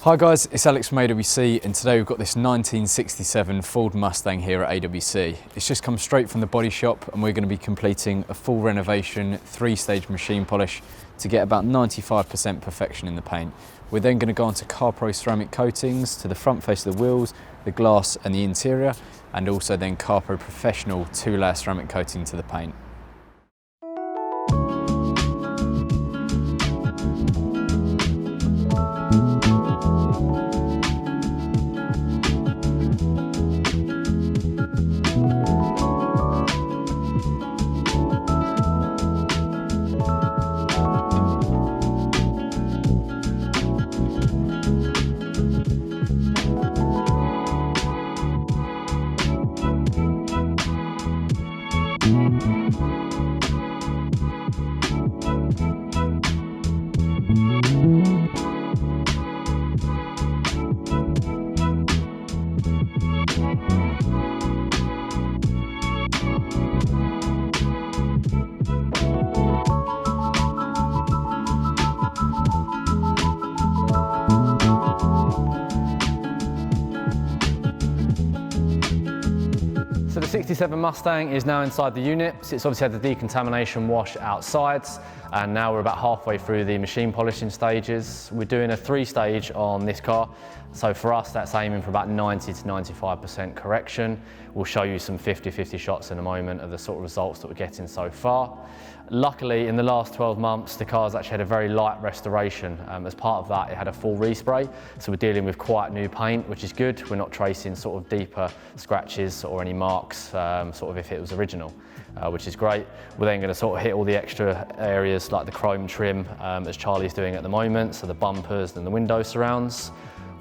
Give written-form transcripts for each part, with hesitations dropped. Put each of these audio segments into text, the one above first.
Hi guys, it's Alex from AWC, and today we've got this 1967 Ford Mustang here at AWC. It's just come straight from the body shop and we're going to be completing a full renovation, 3-stage machine polish to get about 95% perfection in the paint. We're then going to go on to CarPro ceramic coatings to the front face of the wheels, the glass and the interior, and also then CarPro Professional 2-layer ceramic coating to the paint. So the 67 Mustang is now inside the unit. So it's obviously had the decontamination wash outside, and now we're about halfway through the machine polishing stages. We're doing a 3-stage on this car. So for us, that's aiming for about 90 to 95% correction. We'll show you some 50-50 shots in a moment of the sort of results that we're getting so far. Luckily, in the last 12 months, the car's actually had a very light restoration. As part of that, it had a full respray. So we're dealing with quite new paint, which is good. We're not tracing sort of deeper scratches or any marks, sort of if it was original, which is great. We're then going to sort of hit all the extra areas like the chrome trim, as Charlie's doing at the moment, so the bumpers and the window surrounds.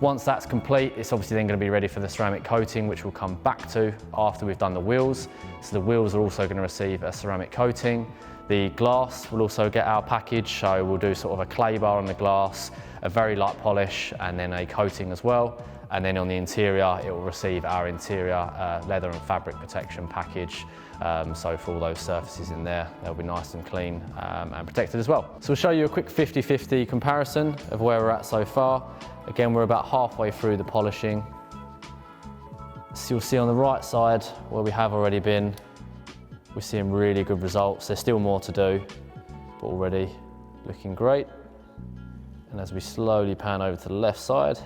Once that's complete, it's obviously then going to be ready for the ceramic coating, which we'll come back to after we've done the wheels. So the wheels are also going to receive a ceramic coating. The glass will also get our package, so we'll do sort of a clay bar on the glass, a very light polish, and then a coating as well. And then on the interior, it will receive our interior leather and fabric protection package. So for all those surfaces in there, they'll be nice and clean and protected as well. So we'll show you a quick 50-50 comparison of where we're at so far. Again, we're about halfway through the polishing. So you'll see on the right side where we have already been, we're seeing really good results. There's still more to do, but already looking great. And as we slowly pan over to the left side,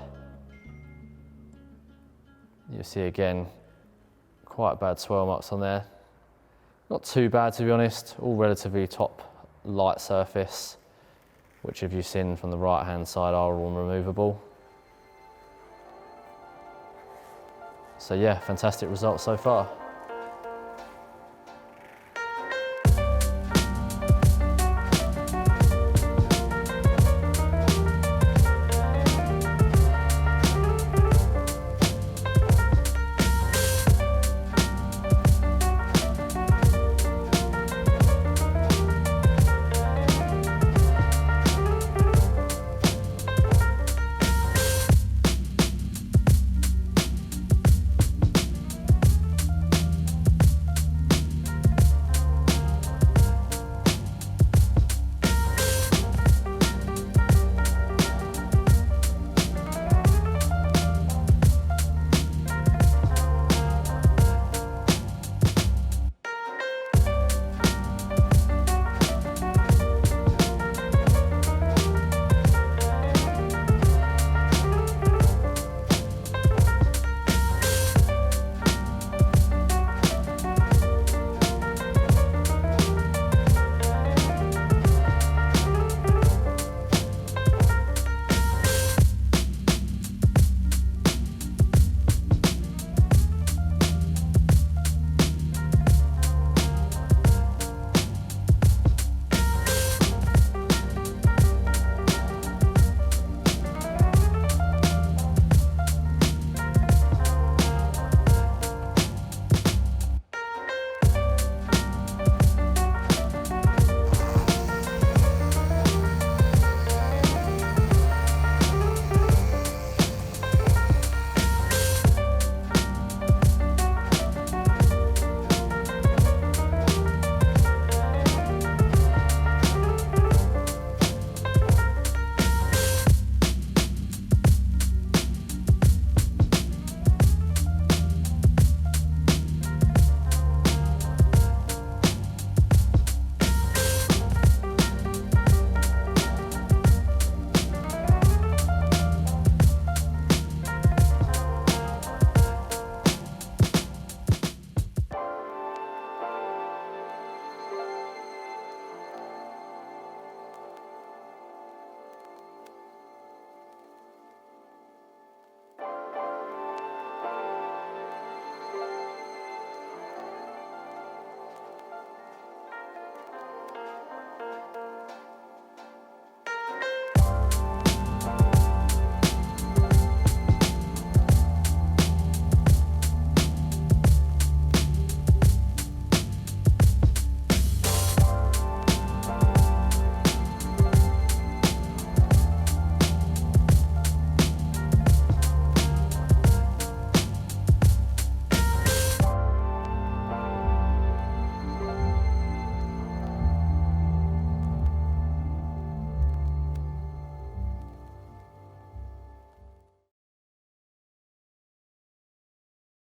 you'll see again, quite bad swirl marks on there. Not too bad, to be honest, all relatively top light surface, which if you've seen from the right hand side are all removable. So yeah, fantastic results so far.